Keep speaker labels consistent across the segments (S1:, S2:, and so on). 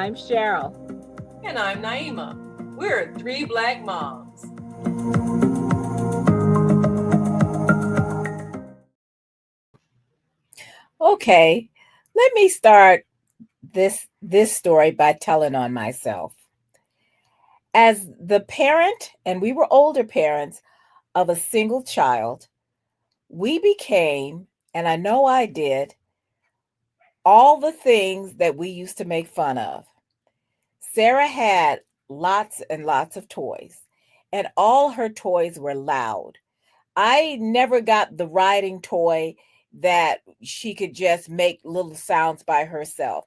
S1: I'm Cheryl.
S2: And I'm Naima. We're three Black moms.
S1: Okay, let me start this story by telling on myself. As the parent, and we were older parents of a single child, we became, and I know I did, all the things that we used to make fun of. Sarah had lots and lots of toys, and all her toys were loud. I never got the riding toy that she could just make little sounds by herself.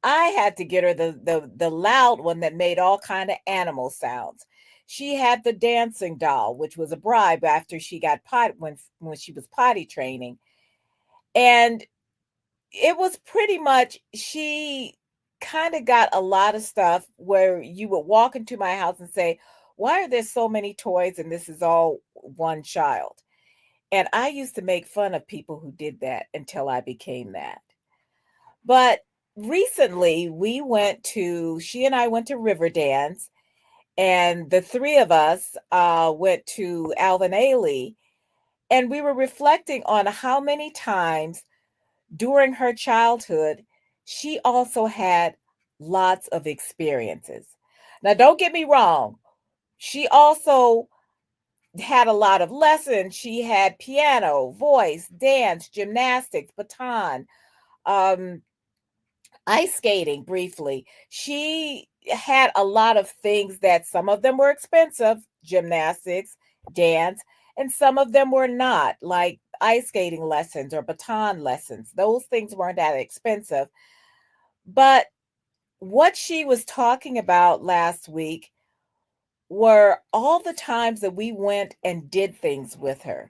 S1: I had to get her the loud one that made all kind of animal sounds. She had the dancing doll, which was a bribe after she got when she was potty training. And it was pretty much she kind of got a lot of stuff where you would walk into my house and say, "Why are there so many toys and this is all one child?" And I used to make fun of people who did that until I became that. But recently she and I went to Riverdance, and the three of us went to Alvin Ailey, and we were reflecting on how many times during her childhood she also had lots of experiences. Now, don't get me wrong, she also had a lot of lessons. She had piano, voice, dance, gymnastics, baton, um, ice skating briefly. She had a lot of things that some of them were expensive, gymnastics, dance, and some of them were not, like ice skating lessons or baton lessons. Those things weren't that expensive. But what she was talking about last week were all the times that we went and did things with her.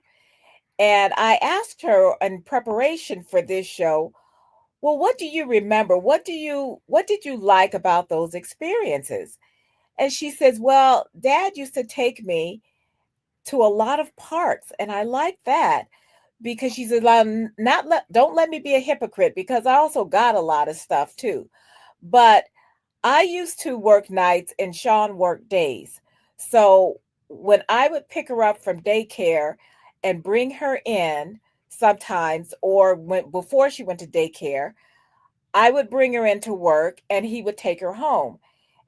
S1: And I asked her in preparation for this show, well, what do you remember? What did you like about those experiences? And she says, well, Dad used to take me to a lot of parks, and I like that because she said, don't let me be a hypocrite because I also got a lot of stuff too. But I used to work nights and Sean worked days. So when I would pick her up from daycare and bring her in sometimes, or before she went to daycare, I would bring her into work and he would take her home.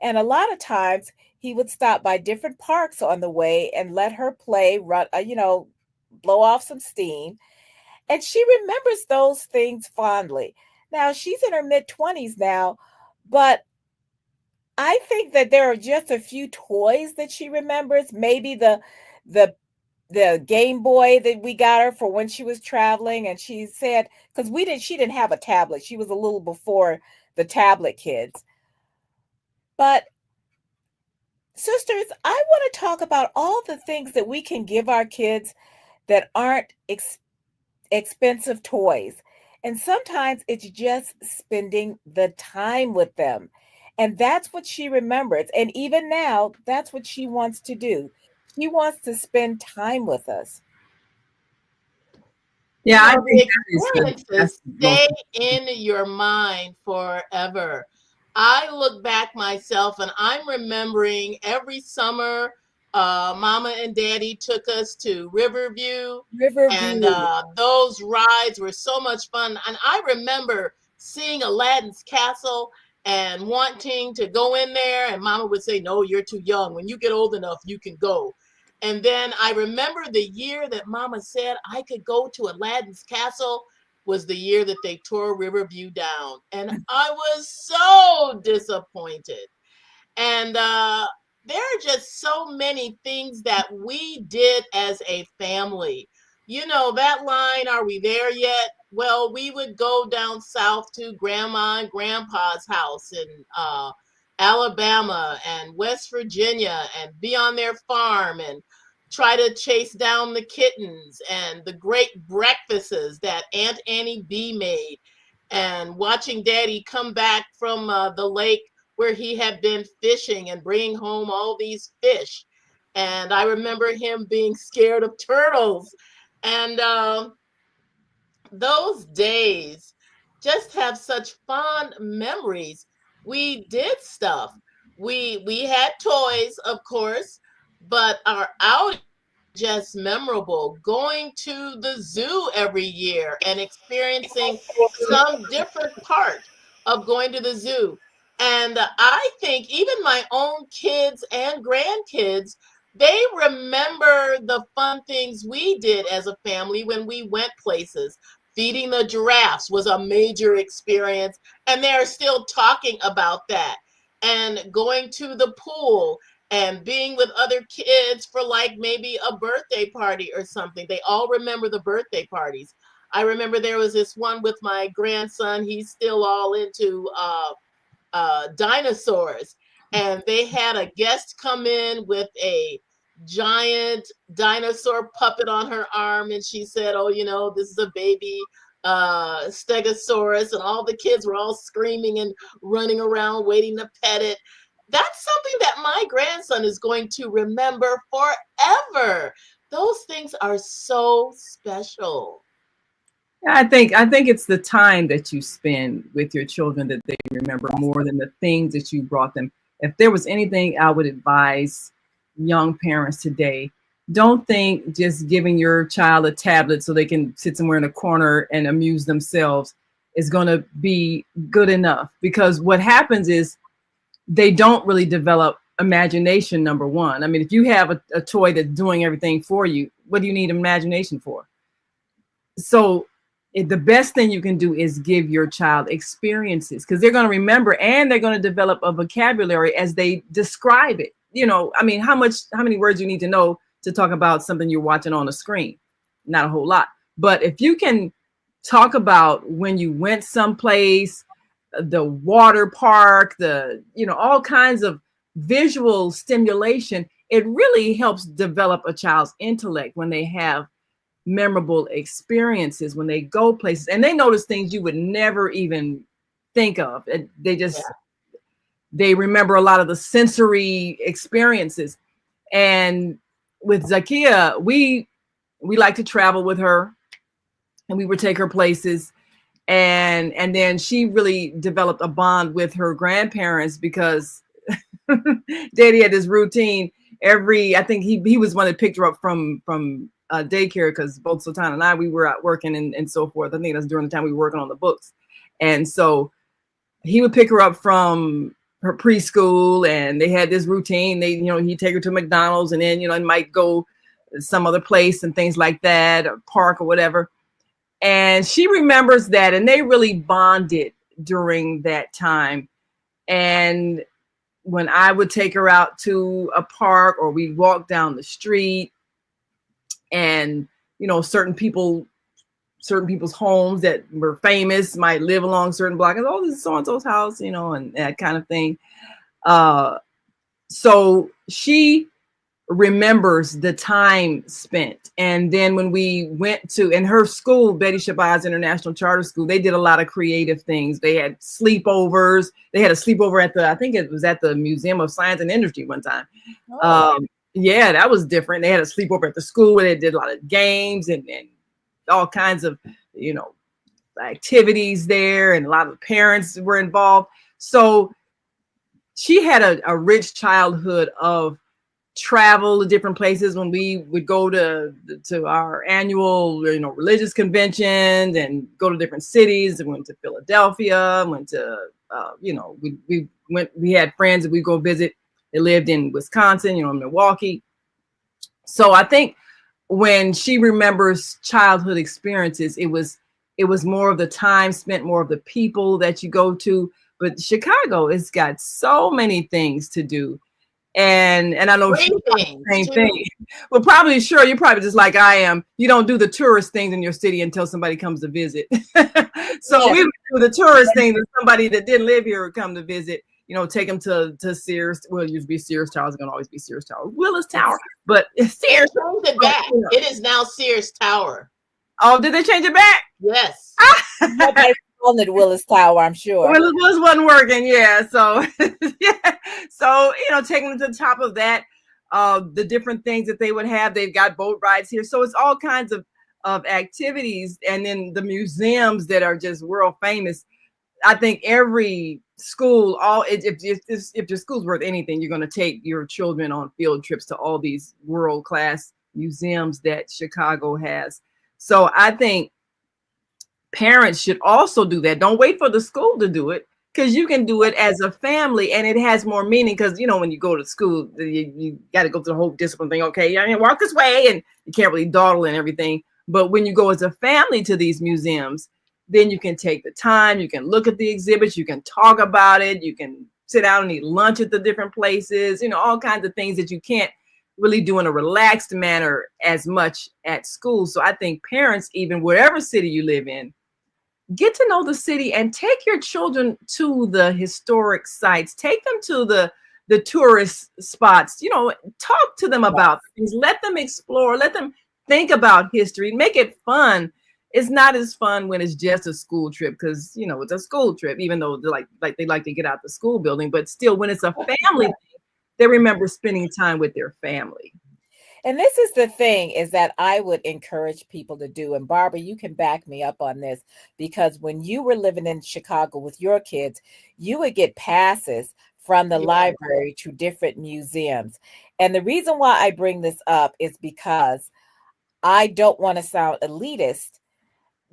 S1: And a lot of times he would stop by different parks on the way and let her play, blow off some steam. And she remembers those things fondly. Now she's in her mid 20s now, but I think that there are just a few toys that she remembers. Maybe the the Game Boy that we got her for when she was traveling, and she said because we didn't she didn't have a tablet. She was a little before the tablet kids. But sisters, I want to talk about all the things that we can give our kids that aren't expensive toys. And sometimes it's just spending the time with them. And that's what she remembers. And even now, that's what she wants to do. She wants to spend time with us.
S3: Yeah, I think
S2: The
S3: that is
S2: experiences
S3: that's the most.
S2: stay in your mind forever. I look back myself and I'm remembering every summer, Mama and Daddy took us to Riverview, and
S1: Riverview.
S2: those rides were so much fun. And I remember seeing Aladdin's Castle and wanting to go in there, and Mama would say, "No, you're too young. When you get old enough, you can go." And then I remember the year that Mama said I could go to Aladdin's Castle was the year that they tore Riverview down. And I was so disappointed. And there are just so many things that we did as a family. You know, that line, "Are we there yet?" Well, we would go down south to Grandma and Grandpa's house in Alabama and West Virginia and be on their farm and try to chase down the kittens and the great breakfasts that Aunt Annie B made, and watching Daddy come back from the lake where he had been fishing and bringing home all these fish. And I remember him being scared of turtles. And those days just have such fond memories. we did stuff. We had toys, of course, but our outings were just memorable. Going to the zoo every year and experiencing some different part of going to the zoo. And I think even my own kids and grandkids, they remember the fun things we did as a family when we went places. Feeding the giraffes was a major experience, and they're still talking about that. And going to the pool and being with other kids for like maybe a birthday party or something. They all remember the birthday parties. I remember there was this one with my grandson. He's still all into dinosaurs, and they had a guest come in with a giant dinosaur puppet on her arm, and she said, "Oh, this is a baby stegosaurus," and all the kids were all screaming and running around waiting to pet it. That's something that my grandson is going to remember forever. Those things are so special.
S3: I think it's the time that you spend with your children that they remember more than the things that you brought them. If there was anything I would advise young parents today, don't think just giving your child a tablet so they can sit somewhere in a corner and amuse themselves is going to be good enough, because what happens is they don't really develop imagination. Number one, I mean, if you have a toy that's doing everything for you, what do you need imagination for? So the best thing you can do is give your child experiences, because they're going to remember and they're going to develop a vocabulary as they describe it. I mean, how many words you need to know to talk about something you're watching on a screen? Not a whole lot. But if you can talk about when you went someplace, the water park, all kinds of visual stimulation, it really helps develop a child's intellect when they have memorable experiences, when they go places and they notice things you would never even think of. And they remember a lot of the sensory experiences. And with Zakia, we like to travel with her, and we would take her places. And then she really developed a bond with her grandparents, because Daddy had this routine I think he was one that picked her up from daycare, because both Sultana and I, we were out working and so forth. I think that's during the time we were working on the books. And so he would pick her up from her preschool, and they had this routine. He'd take her to McDonald's, and then, and might go some other place and things like that, or park or whatever. And she remembers that, and they really bonded during that time. And when I would take her out to a park, or we'd walk down the street, and certain people's homes that were famous might live along certain blocks. Oh, this is so-and-so's house, and that kind of thing. So she remembers the time spent. And then when we went to, in her school, Betty Shabazz International Charter School, they did a lot of creative things. They had sleepovers. They had a sleepover I think it was at the Museum of Science and Industry one time. Yeah, that was different. They had a sleepover at the school where they did a lot of games and all kinds of, activities there, and a lot of parents were involved. So she had a rich childhood of travel to different places. When we would go to our annual, religious conventions and go to different cities, and went to Philadelphia, went to, we had friends that we go visit. They lived in Wisconsin, Milwaukee. So I think when she remembers childhood experiences, it was more of the time spent, more of the people that you go to. But Chicago has got so many things to do. And I know the same thing. Well, probably, sure, you're probably just like I am. You don't do the tourist things in your city until somebody comes to visit. So we would do the tourist things, and somebody that didn't live here would come to visit. Take them to Sears. Well, it used to be Sears Tower. It's going to always be Sears Tower. Willis Tower. But
S2: Sears changed it back. It is now Sears Tower.
S3: Oh, did they change it back?
S2: Yes.
S1: They called it Willis Tower, I'm sure.
S3: Willis wasn't working, yeah. So, yeah. So, taking them to the top of that, the different things that they would have. They've got boat rides here. So it's all kinds of activities. And then the museums that are just world famous. I think every school, if your school's worth anything, you're going to take your children on field trips to all these world-class museums that Chicago has. So I think parents should also do that. Don't wait for the school to do it, because you can do it as a family, and it has more meaning. Because when you go to school, you got to go through the whole discipline thing. Okay, you walk this way, and you can't really dawdle and everything. But when you go as a family to these museums, then you can take the time, you can look at the exhibits, you can talk about it, you can sit down and eat lunch at the different places, all kinds of things that you can't really do in a relaxed manner as much at school. So I think parents, even whatever city you live in, get to know the city and take your children to the historic sites, take them to the tourist spots, talk to them about things, let them explore, let them think about history, make it fun. It's not as fun when it's just a school trip, because it's a school trip, even though they like to get out the school building, but still when it's a family thing, they remember spending time with their family.
S1: And this is the thing, is that I would encourage people to do. And Barbara, you can back me up on this, because when you were living in Chicago with your kids, you would get passes from the library to different museums. And the reason why I bring this up is because I don't want to sound elitist,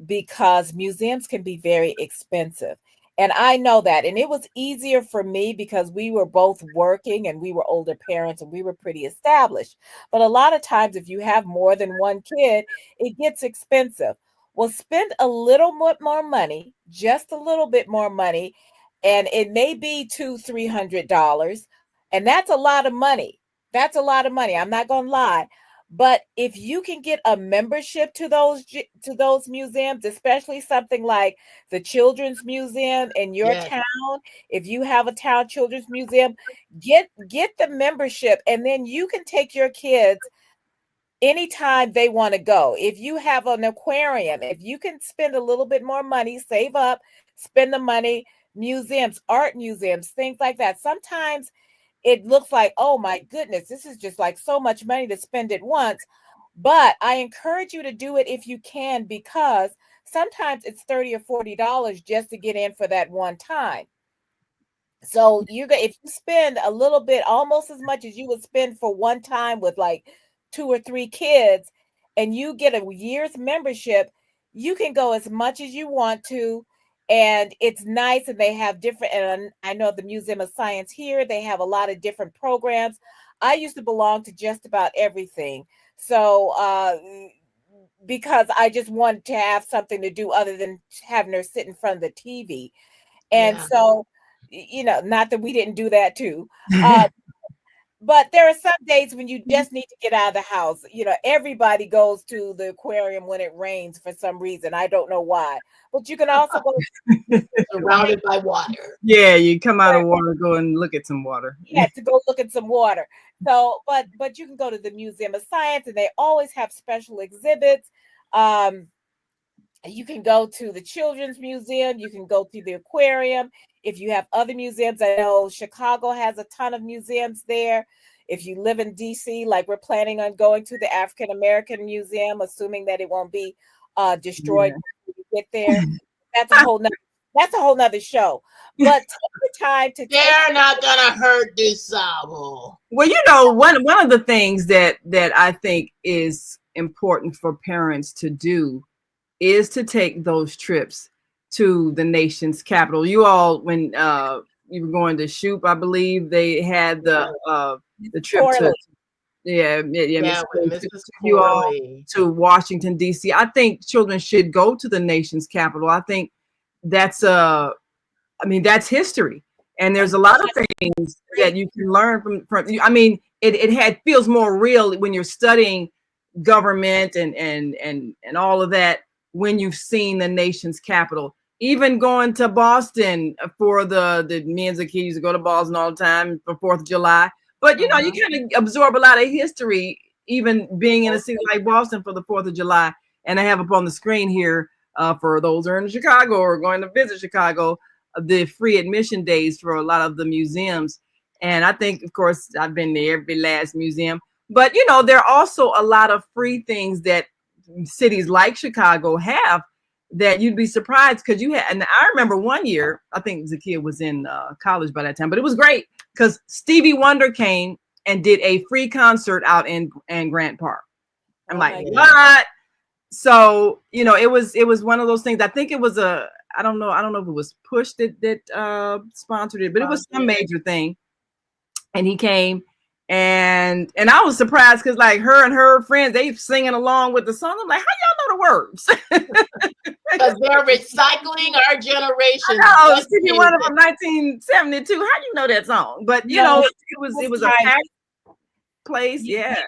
S1: because museums can be very expensive. And I know that. And it was easier for me because we were both working and we were older parents and we were pretty established. But a lot of times, if you have more than one kid, it gets expensive. Well, spend a little more money, just a little bit more money, and it may be $200-300. And that's a lot of money. That's a lot of money. I'm not going to lie. But if you can get a membership to those museums, especially something like the Children's Museum in your town, if you have a town children's museum, get the membership, and then you can take your kids anytime they want to go. If you have an aquarium, if you can spend a little bit more money, save up, spend the money, museums, art museums, things like that. Sometimes it looks like, oh my goodness, this is just like so much money to spend at once. But I encourage you to do it if you can, because sometimes it's $30 or $40 just to get in for that one time. So if you spend a little bit, almost as much as you would spend for one time with like 2 or 3 kids, and you get a year's membership, you can go as much as you want to. And it's nice, and they have different, and I know the Museum of Science here, they have a lot of different programs. I used to belong to just about everything. So because I just wanted to have something to do other than having her sit in front of the TV. And so, not that we didn't do that too. But there are some days when you just need to get out of the house. Everybody goes to the aquarium when it rains for some reason. I don't know why. But you can also go
S2: surrounded by water.
S3: Yeah, you come out of water, go and look at some water.
S1: Yeah, to go look at some water. So, but you can go to the Museum of Science, and they always have special exhibits. You can go to the Children's Museum. You can go to the aquarium. If you have other museums, I know Chicago has a ton of museums there. If you live in DC, like we're planning on going to the African American Museum, assuming that it won't be destroyed when you get there. That's a whole nother show. But take the time to.
S2: They're not gonna hurt DeSable.
S3: Well, one of the things that I think is important for parents to do is to take those trips to the nation's capital. You all, when you were going to Shoop, I believe they had the trip to you all to Washington D.C. I think children should go to the nation's capital. I think that's that's history, and there's a lot of things that you can learn from. I mean, it feels more real when you're studying government and all of that, when you've seen the nation's capital. Even going to Boston for the me and Zaki used to go to Boston all the time for 4th of July. But you kind of absorb a lot of history, even being in a city like Boston for the 4th of July. And I have up on the screen here, for those who are in Chicago or going to visit Chicago, the free admission days for a lot of the museums. And I think, of course, I've been to every last museum. But there are also a lot of free things that cities like Chicago have that you'd be surprised because you had, and I remember one year, I think Zakia was in college by that time, but it was great because Stevie Wonder came and did a free concert out in Grant Park. I'm like, what? So, you know, it was one of those things. I think it was I don't know if it was Push that sponsored it, but it was some major thing. And he came and I was surprised because like her and her friends, they singing along with the song. I'm like, how y'all know the words?
S2: Because they're recycling our generation.
S3: Oh, Stevie Wonder from 1972. How do you know that song? But you know, it was a packed place. Yeah.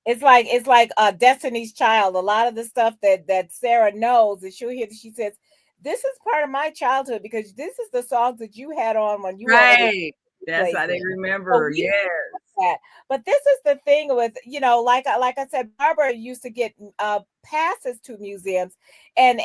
S1: It's like Destiny's Child. A lot of the stuff that Sarah knows, and she'll hear, she says, "This is part of my childhood because this is the songs that you had on when you were."
S3: That's how they remember. Yes.
S1: But this is the thing with, you know, like I said, Barbara used to get passes to museums, and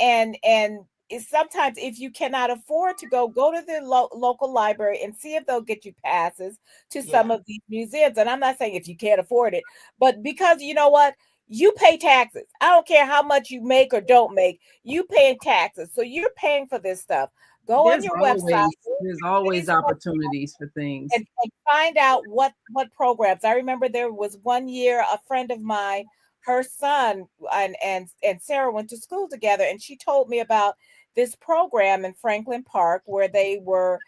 S1: sometimes if you cannot afford to go to the local library and see if they'll get you passes to some of these museums. And I'm not saying if you can't afford it, but because you know what? You pay taxes. I don't care how much you make or don't make, you pay taxes. So you're paying for this stuff. Go on your website.
S3: There's always opportunities for things.
S1: And find out what programs. I remember there was one year a friend of mine, her son and Sarah went to school together, and she told me about this program in Franklin Park where they were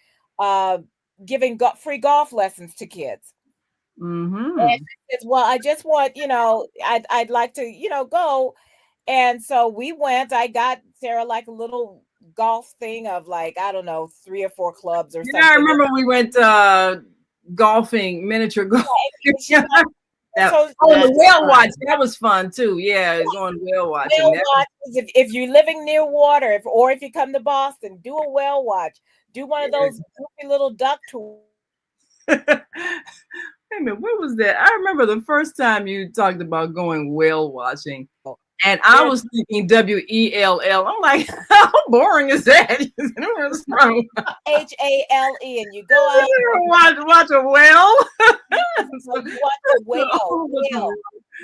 S1: giving free golf lessons to kids.
S3: Mm-hmm.
S1: And she says, well, I just want, you know, I'd like to, you know, go. And so we went. I got Sarah like a little golf thing of like, I don't know, 3 or 4 clubs or something.
S3: I remember we went golfing, miniature golf. The whale watch, that was fun too. Yeah, going whale watching.
S1: Whale watch, if you're living near water, or if you come to Boston, do a whale watch. Do one of those goofy little duck tours.
S3: Wait a minute, what was that? I remember the first time you talked about going whale watching. And I was thinking WELL. I'm like, how boring is that?
S1: HALE, and you go out
S3: watch a whale.
S1: So you watch a whale.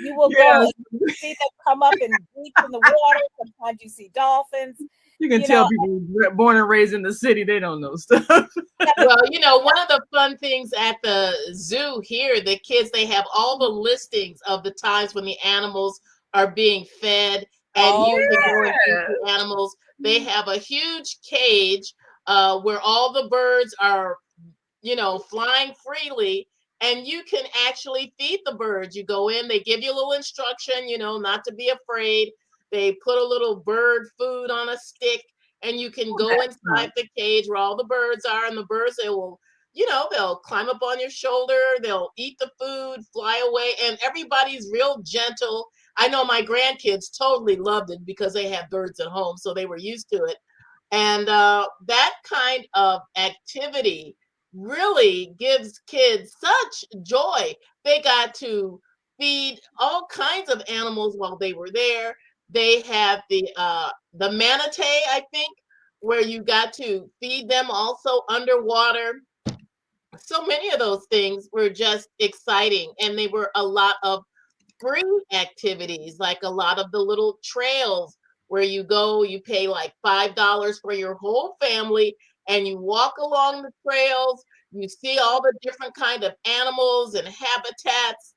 S1: You will go and see them come up and breach in the water. Sometimes you see dolphins.
S3: You can tell people born and raised in the city, they don't know stuff.
S2: Well, you know, one of the fun things at the zoo here, the kids, they have all the listings of the times when the animals are being fed, and you can go and feed the animals. They have a huge cage where all the birds are, you know, flying freely, and you can actually feed the birds. You go in, they give you a little instruction, you know, not to be afraid. They put a little bird food on a stick, and you can go inside the cage where all the birds are, and the birds, they will, you know, they'll climb up on your shoulder, they'll eat the food, fly away, and everybody's real gentle. I know my grandkids totally loved it because they have birds at home, so they were used to it. And that kind of activity really gives kids such joy. They got to feed all kinds of animals while they were there. They have the manatee, I think, where you got to feed them also underwater. So many of those things were just exciting, and they were a lot of free activities, like a lot of the little trails where you go, you pay like $5 for your whole family, and you walk along the trails. You see all the different kind of animals and habitats,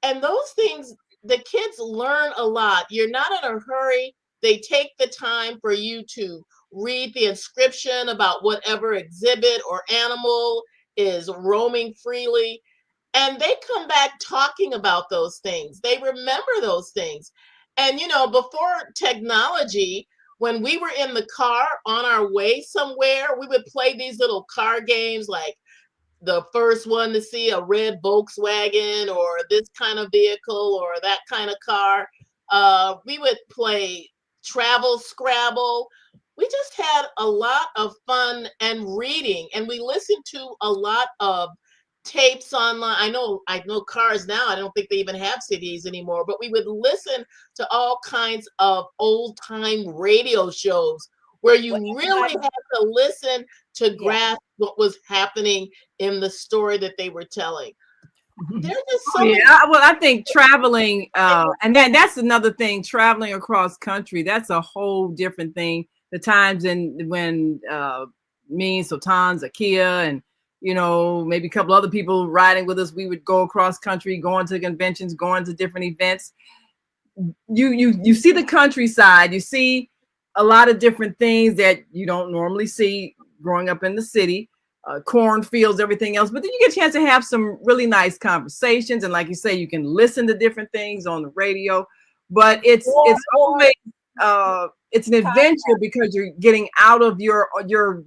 S2: and those things, the kids learn a lot. You're not in a hurry. They take the time for you to read the inscription about whatever exhibit or animal is roaming freely. And they come back talking about those things. They remember those things. And, you know, before technology, when we were in the car on our way somewhere, we would play these little car games like the first one to see a red Volkswagen or this kind of vehicle or that kind of car. We would play Travel Scrabble. We just had a lot of fun and reading, and we listened to a lot of tapes online. I know cars now, I don't think they even have CDs anymore, but we would listen to all kinds of old time radio shows where you really had to listen to grasp what was happening in the story that they were telling. There's just so many.
S3: Well, I think traveling, and then that's another thing, traveling across country, that's a whole different thing. the times when me, Sultan, Zakia, and maybe a couple other people riding with us, we would go across country, going to conventions, going to different events. You see the countryside, you see a lot of different things that you don't normally see growing up in the city, cornfields, everything else. But then you get a chance to have some really nice conversations, and like you say, you can listen to different things on the radio. But it's always it's an adventure because you're getting out of your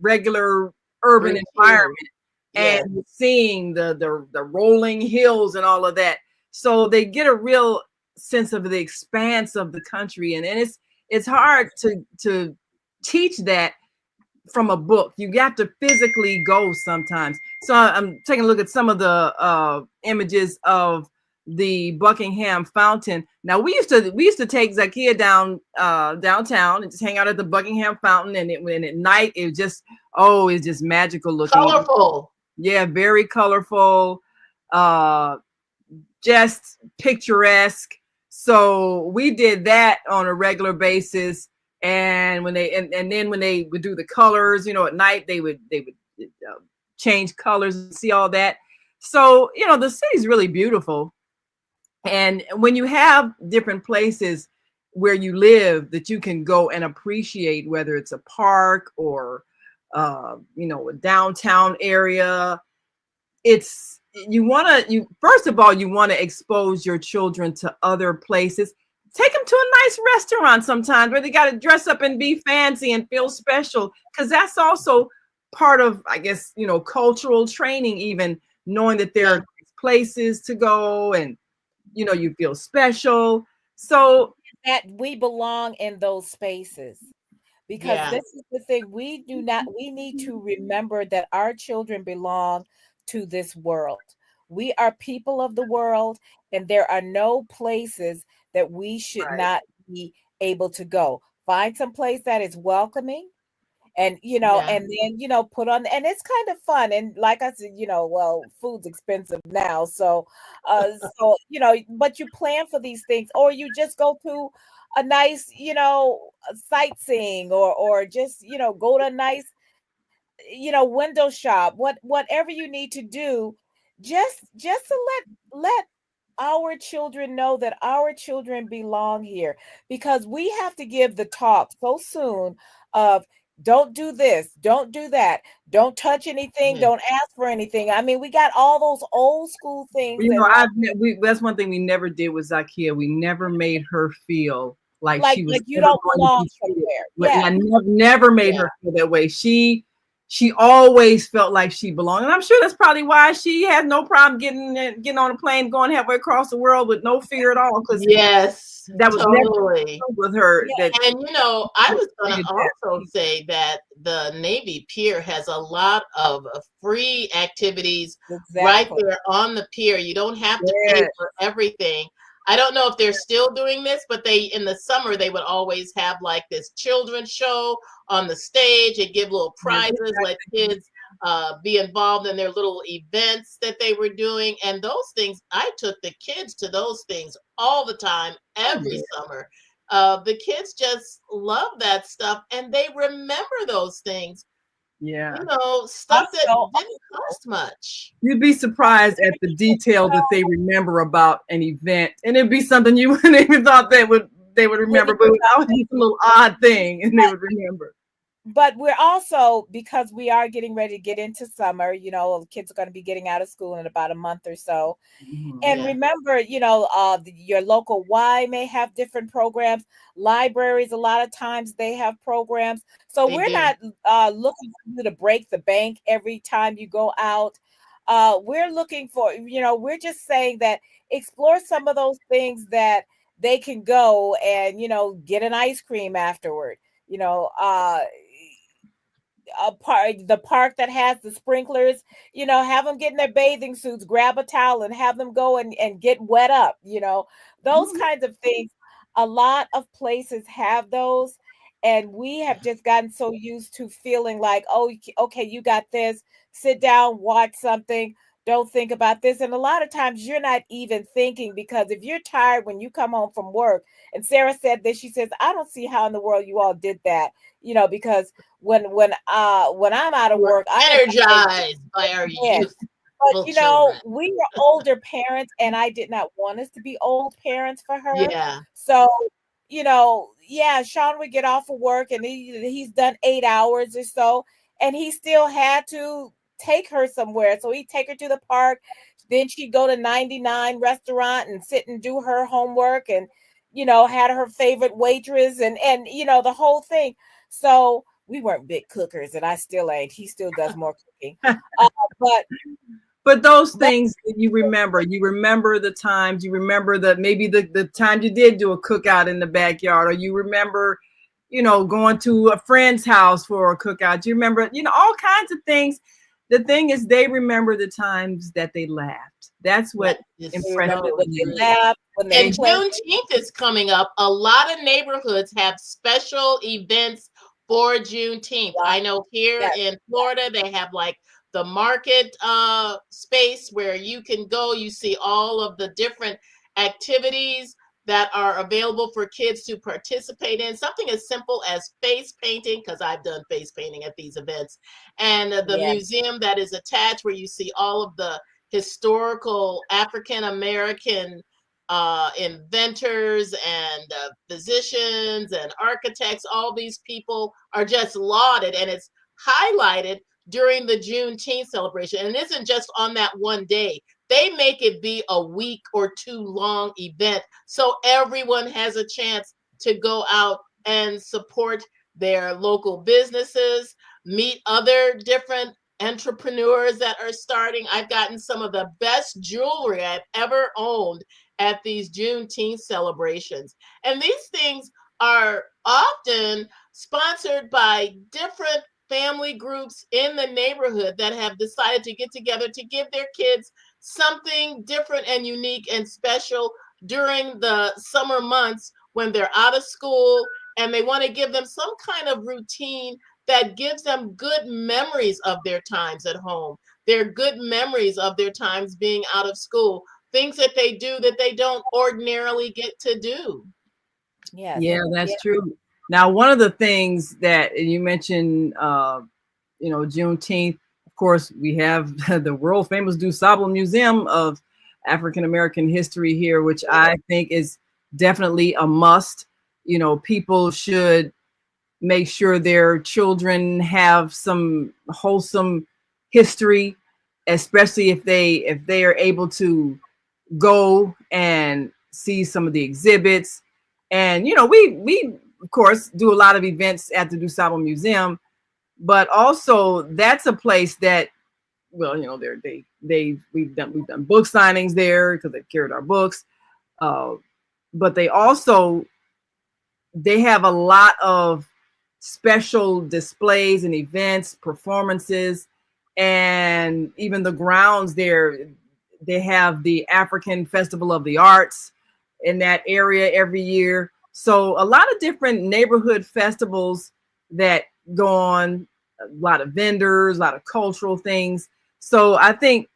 S3: regular urban
S2: Routine.
S3: environment
S2: Yes.
S3: and seeing the rolling hills and all of that. So they get a real sense of the expanse of the country, and it's hard to teach that from a book. You have to physically go sometimes. So I'm taking a look at some of the images of the Buckingham Fountain. Now we used to take Zakia downtown and just hang out at the Buckingham Fountain, and at night it's just magical looking.
S2: Colorful.
S3: Yeah, very colorful, just picturesque. So we did that on a regular basis. And when then when they would do the colors, at night they would change colors and see all that. So the city's really beautiful. And when you have different places where you live that you can go and appreciate, whether it's a park or a downtown area, first of all, you want to expose your children to other places. Take them to a nice restaurant sometimes where they got to dress up and be fancy and feel special, because that's also part of, I guess, cultural training, even knowing that there are places to go and, you feel special. So
S1: that we belong in those spaces. Because this is the thing, we need to remember that our children belong to this world. We are people of the world, and there are no places that we should not be able to go. Find some place that is welcoming, and and then put on, and it's kind of fun. And like I said, well, food's expensive now, so but you plan for these things, or you just go to a nice sightseeing, or just go to a nice window shop, whatever you need to do, just to let our children know that our children belong here, because we have to give the talk so soon of don't do this, don't do that, don't touch anything, don't ask for anything. I mean, we got all those old school things.
S3: That's one thing we never did with Zakia. We never made her feel like she was
S1: like you don't belong somewhere.
S3: Yeah, I never made her feel that way. She always felt like she belonged, and I'm sure that's probably why she had no problem getting on a plane, going halfway across the world with no fear at all. Because that was
S2: totally
S3: with her.
S2: And I was going to also say that the Navy Pier has a lot of free activities right there on the pier. You don't have to pay for everything. I don't know if they're still doing this, but in the summer, they would always have like this children's show on the stage and give little prizes, let kids be involved in their little events that they were doing. And those things, I took the kids to those things all the time, every summer. The kids just love that stuff, and they remember those things.
S3: Yeah.
S2: Stuff that didn't cost much.
S3: You'd be surprised at the detail that they remember about an event, and it'd be something you wouldn't even thought they would remember, but that was just a little odd thing, and they would remember.
S1: But we're also, because we are getting ready to get into summer, kids are going to be getting out of school in about a month or so. And remember, your local Y may have different programs. Libraries, a lot of times they have programs. So we're not looking for you to break the bank every time you go out. We're looking for, we're just saying that explore some of those things that they can go and, get an ice cream afterward. The park that has the sprinklers, have them get in their bathing suits, grab a towel and have them go and get wet up, those kinds of things. A lot of places have those, and we have just gotten so used to feeling like, oh, okay, you got this, sit down, watch something, don't think about this. And a lot of times you're not even thinking, because if you're tired when you come home from work, and Sarah said this, she says, I don't see how in the world you all did that, because when I'm out of
S2: We're
S1: work, I am
S2: energized by our
S1: yes. But
S2: youthful children.
S1: we were older parents, and I did not want us to be old parents for her.
S2: Yeah.
S1: So, yeah, Sean would get off of work, and he's done 8 hours or so, and he still had to take her somewhere. So he'd take her to the park. Then she'd go to 99 restaurant and sit and do her homework, and had her favorite waitress, and the whole thing. So we weren't big cookers, and I still ain't. He still does more cooking. But
S3: But those things that you remember the times, you remember maybe the time you did do a cookout in the backyard, or you remember, going to a friend's house for a cookout. You remember, all kinds of things. The thing is, they remember the times that they laughed. That's what impressed
S1: remember when they
S3: me.
S1: laughed, when they
S2: And Juneteenth is coming up. A lot of neighborhoods have special events for Juneteenth. I know here in Florida, they have like the market space where you can go. You see all of the different activities that are available for kids to participate in. Something as simple as face painting, because I've done face painting at these events, and the museum that is attached, where you see all of the historical African American inventors and physicians and architects. All these people are just lauded, and it's highlighted during the Juneteenth celebration. And it isn't just on that one day. They make it be a week or two long event, so everyone has a chance to go out and support their local businesses, meet other different entrepreneurs that are starting. I've gotten some of the best jewelry I've ever owned at these Juneteenth celebrations. And these things are often sponsored by different family groups in the neighborhood that have decided to get together to give their kids something different and unique and special during the summer months when they're out of school, and they want to give them some kind of routine that gives them good memories of their times at home. They're good memories of their times being out of school, things that they do that they don't ordinarily get to do.
S1: Yes.
S3: Yeah, that's true. Now, one of the things that you mentioned, Juneteenth, of course, we have the world famous DuSable Museum of African American History here, which I think is definitely a must. People should make sure their children have some wholesome history, especially if they are able to go and see some of the exhibits. And we of course do a lot of events at the DuSable Museum, but also that's a place that, well, we've done book signings there because they've carried our books, but they have a lot of special displays and events, performances, and even the grounds there. They have the African Festival of the Arts in that area every year. So a lot of different neighborhood festivals that go on, a lot of vendors, a lot of cultural things. So I think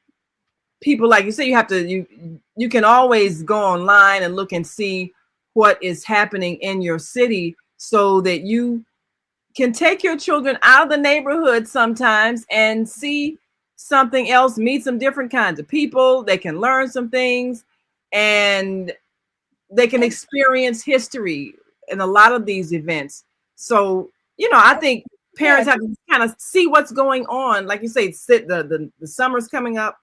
S3: people, like you say, you can always go online and look and see what is happening in your city, so that you can take your children out of the neighborhood sometimes and see something else, meet some different kinds of people. They can learn some things, and they can experience history in a lot of these events. So, I think parents have to kind of see what's going on. Like you say, the summer's coming up.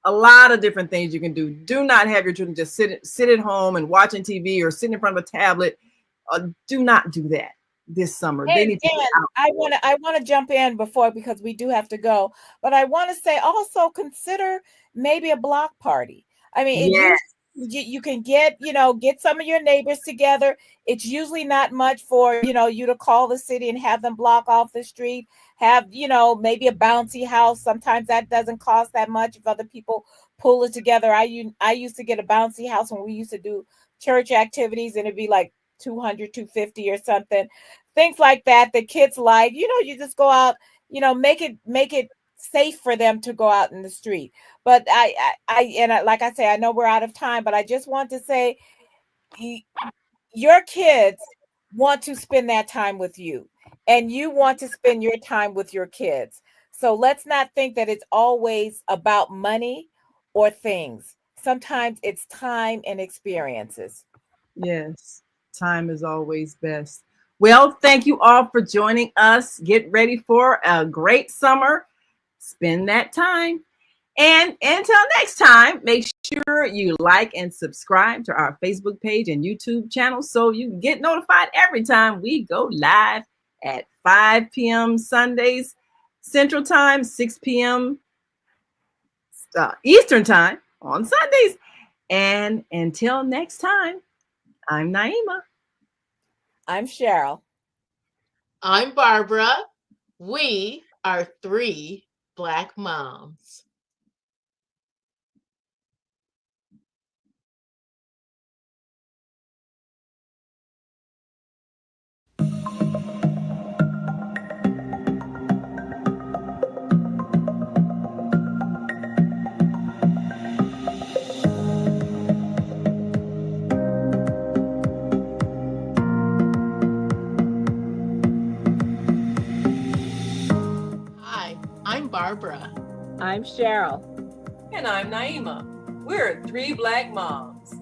S3: A lot of different things you can do. Do not have your children just sit at home and watching TV or sitting in front of a tablet. Do not do that this summer. They need to get out.
S1: I want to jump in because we do have to go. But I want to say also consider maybe a block party. I mean, you can get some of your neighbors together. It's usually not much for you to call the city and have them block off the street. Have maybe a bouncy house. Sometimes that doesn't cost that much if other people pull it together. I used to get a bouncy house when we used to do church activities, and it'd be like 200, 250 or something. Things like that. The kids like, you just go out, make it safe for them to go out in the street. But like I say, I know we're out of time, but I just want to say, your kids want to spend that time with you, and you want to spend your time with your kids. So let's not think that it's always about money or things. Sometimes it's time and experiences.
S3: Yes, time is always best. Well, thank you all for joining us. Get ready for a great summer. Spend that time. And until next time, make sure you like and subscribe to our Facebook page and YouTube channel so you can get notified every time we go live at 5 p.m. Sundays Central Time, 6 p.m. Eastern Time on Sundays. And until next time, I'm Naima.
S1: I'm Cheryl.
S2: I'm Barbara. We are 3 Black moms. Hi, I'm Barbara.
S1: I'm Cheryl.
S3: And I'm Naima. We're 3 Black moms.